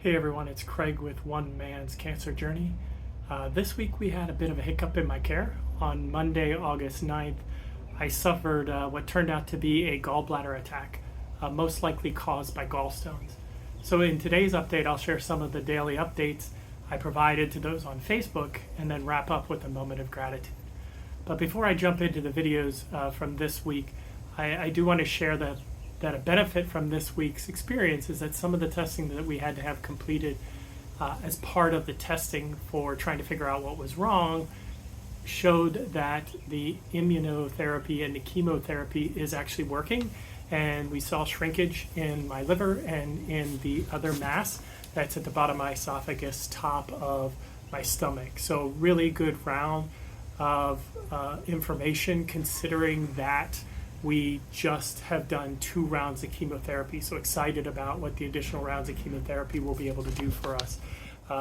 Hey everyone, it's Craig with One Man's Cancer Journey. This week we had a bit of a hiccup in my care. On Monday, August 9th, I suffered what turned out to be a gallbladder attack, most likely caused by gallstones. So in today's update, I'll share some of the daily updates I provided to those on Facebook and then wrap up with a moment of gratitude. But before I jump into the videos from this week, I do want to share that a benefit from this week's experience is that some of the testing that we had to have completed as part of the testing for trying to figure out what was wrong showed that the immunotherapy and the chemotherapy is actually working. And we saw shrinkage in my liver and in the other mass that's at the bottom of my esophagus, top of my stomach. So really good round of information considering that we just have done 2 rounds of chemotherapy, so excited about what the additional rounds of chemotherapy will be able to do for us.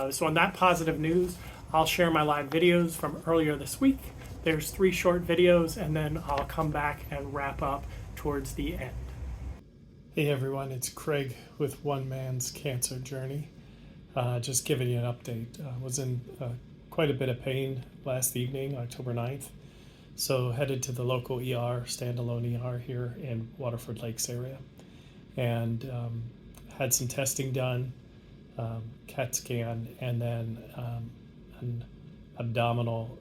So on that positive news, I'll share my live videos from earlier this week. There's 3 short videos, and then I'll come back and wrap up towards the end. Hey everyone, it's Craig with One Man's Cancer Journey. Just giving you an update. I was in quite a bit of pain last evening, October 9th. So headed to the local ER, standalone ER here in Waterford Lakes area, and had some testing done, CAT scan, and then an abdominal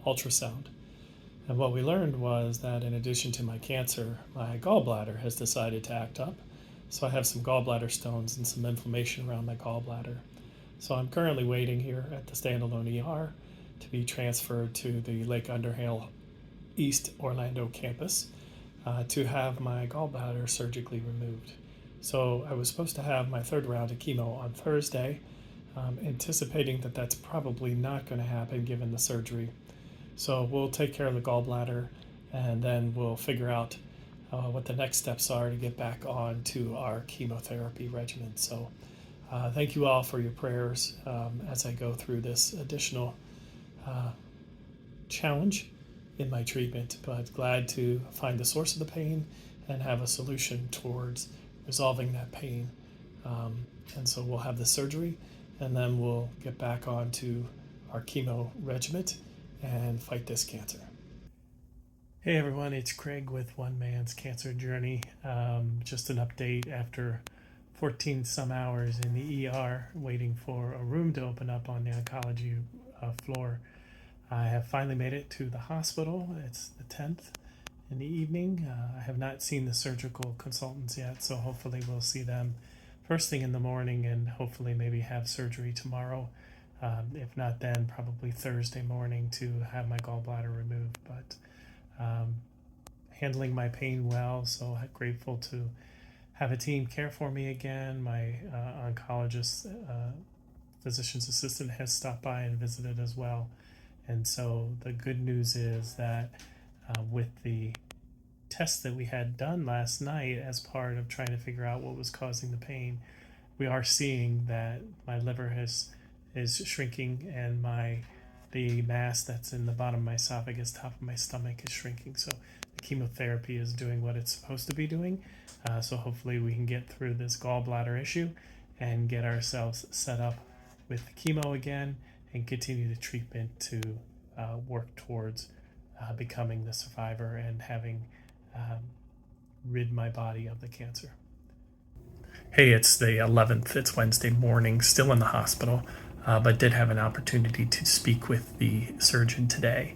ultrasound. And what we learned was that in addition to my cancer, my gallbladder has decided to act up. So I have some gallbladder stones and some inflammation around my gallbladder. So I'm currently waiting here at the standalone ER to be transferred to the Lake Underhill East Orlando campus to have my gallbladder surgically removed. So I was supposed to have my 3rd round of chemo on Thursday, anticipating that that's probably not going to happen given the surgery. So we'll take care of the gallbladder and then we'll figure out what the next steps are to get back on to our chemotherapy regimen. So thank you all for your prayers as I go through this additional challenge in my treatment, but glad to find the source of the pain and have a solution towards resolving that pain. And so we'll have the surgery and then we'll get back on to our chemo regimen and fight this cancer. Hey everyone, it's Craig with One Man's Cancer Journey. Just an update after 14 some hours in the ER waiting for a room to open up on the oncology floor. I have finally made it to the hospital. It's the 10th in the evening. I have not seen the surgical consultants yet, so hopefully we'll see them first thing in the morning and hopefully maybe have surgery tomorrow. If not then, probably Thursday morning to have my gallbladder removed. But handling my pain well, so grateful to have a team care for me again. My oncologist, physician's assistant has stopped by and visited as well. And so the good news is that with the test that we had done last night as part of trying to figure out what was causing the pain, we are seeing that my liver is shrinking and the mass that's in the bottom of my esophagus, top of my stomach is shrinking. So the chemotherapy is doing what it's supposed to be doing. So hopefully we can get through this gallbladder issue and get ourselves set up with the chemo again and continue the treatment to work towards becoming the survivor and having rid my body of the cancer. Hey, it's the 11th. It's Wednesday morning, still in the hospital, but did have an opportunity to speak with the surgeon today.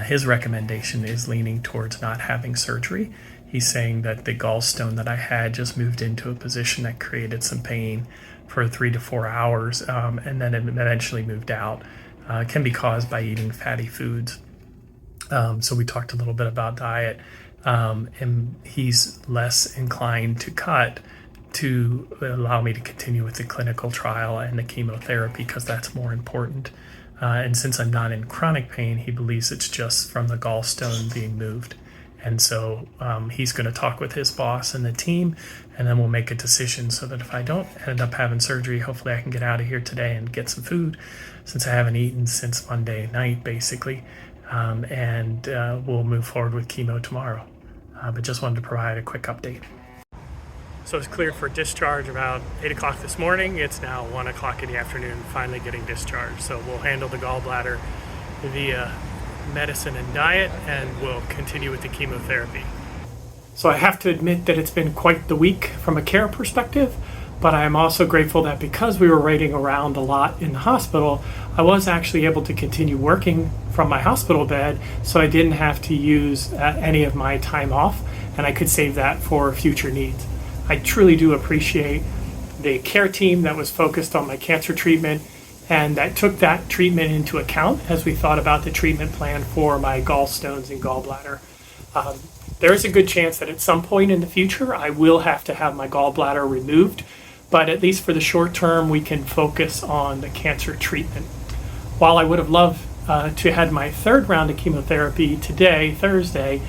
His recommendation is leaning towards not having surgery. He's saying that the gallstone that I had just moved into a position that created some pain for 3 to 4 hours, and then it eventually moved out. Can be caused by eating fatty foods. So we talked a little bit about diet, and he's less inclined to cut to allow me to continue with the clinical trial and the chemotherapy because that's more important. And since I'm not in chronic pain, he believes it's just from the gallstone being moved. And so he's going to talk with his boss and the team, and then we'll make a decision so that if I don't end up having surgery, hopefully I can get out of here today and get some food since I haven't eaten since Monday night, basically. And we'll move forward with chemo tomorrow. But just wanted to provide a quick update. So it's cleared for discharge about 8 o'clock this morning. It's now 1 o'clock in the afternoon, finally getting discharged. So we'll handle the gallbladder via medicine and diet, and we'll continue with the chemotherapy. So I have to admit that it's been quite the week from a care perspective, but I am also grateful that because we were waiting around a lot in the hospital, I was actually able to continue working from my hospital bed, so I didn't have to use any of my time off, and I could save that for future needs. I truly do appreciate the care team that was focused on my cancer treatment and that took that treatment into account as we thought about the treatment plan for my gallstones and gallbladder. There is a good chance that at some point in the future I will have to have my gallbladder removed, but at least for the short term we can focus on the cancer treatment. While I would have loved to had my third round of chemotherapy today, Thursday,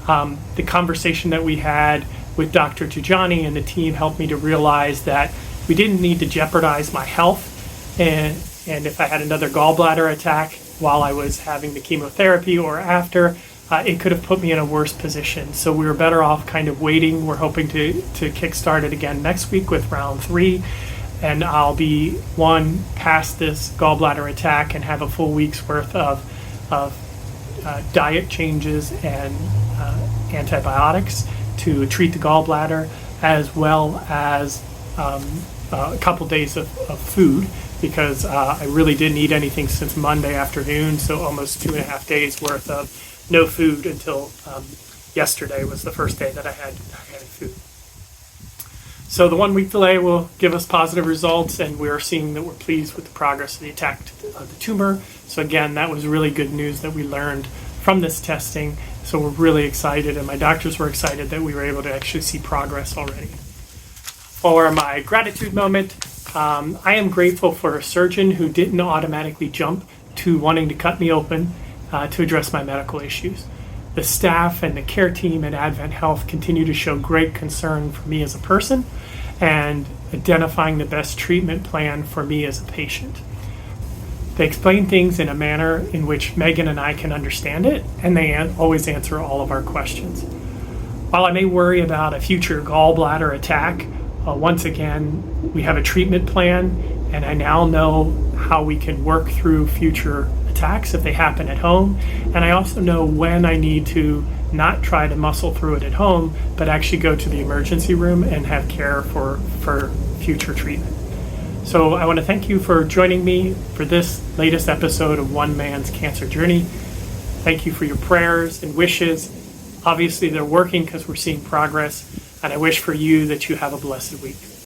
the conversation that we had with Dr. Tijani and the team helped me to realize that we didn't need to jeopardize my health, and if I had another gallbladder attack while I was having the chemotherapy or after, it could have put me in a worse position. So we were better off kind of waiting. We're hoping to kickstart it again next week with round 3, and I'll be past this gallbladder attack and have a full week's worth of diet changes and antibiotics to treat the gallbladder, as well as a couple days of food, because I really didn't eat anything since Monday afternoon, so almost 2.5 days worth of no food until yesterday was the first day that I had food. So the 1 week delay will give us positive results, and we're seeing that we're pleased with the progress of the attack of the tumor. So again, that was really good news that we learned from this testing. So we're really excited, and my doctors were excited that we were able to actually see progress already. For my gratitude moment, I am grateful for a surgeon who didn't automatically jump to wanting to cut me open to address my medical issues. The staff and the care team at Advent Health continue to show great concern for me as a person and identifying the best treatment plan for me as a patient. They explain things in a manner in which Megan and I can understand it, and they always answer all of our questions. While I may worry about a future gallbladder attack, once again, we have a treatment plan, and I now know how we can work through future attacks if they happen at home, and I also know when I need to not try to muscle through it at home, but actually go to the emergency room and have care for future treatment. So I want to thank you for joining me for this latest episode of One Man's Cancer Journey. Thank you for your prayers and wishes. Obviously, they're working because we're seeing progress, and I wish for you that you have a blessed week.